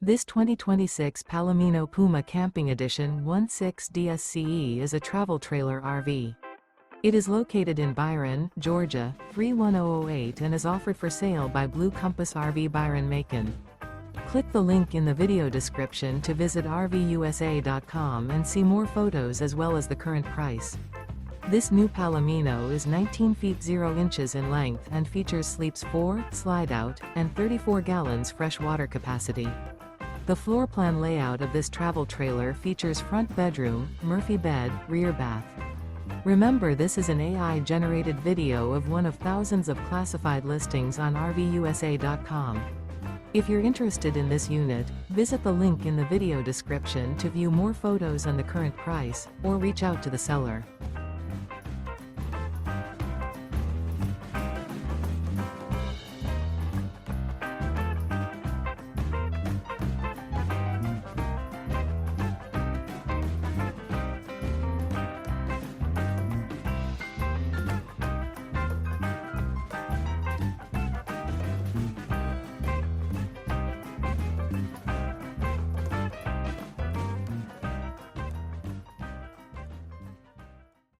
This 2026 Palomino Puma Camping Edition 16DSCE is a travel trailer RV. It is located in Byron, Georgia, 31008 and is offered for sale by Blue Compass RV Byron-Macon. Click the link in the video description to visit RVUSA.com and see more photos as well as the current price. This new Palomino is 19 feet 0 inches in length and features sleeps 4, slide-out, and 34 gallons fresh water capacity. The floor plan layout of this travel trailer features front bedroom, Murphy bed, rear bath. Remember, this is an AI-generated video of one of thousands of classified listings on RVUSA.com. If you're interested in this unit, visit the link in the video description to view more photos and the current price, or reach out to the seller.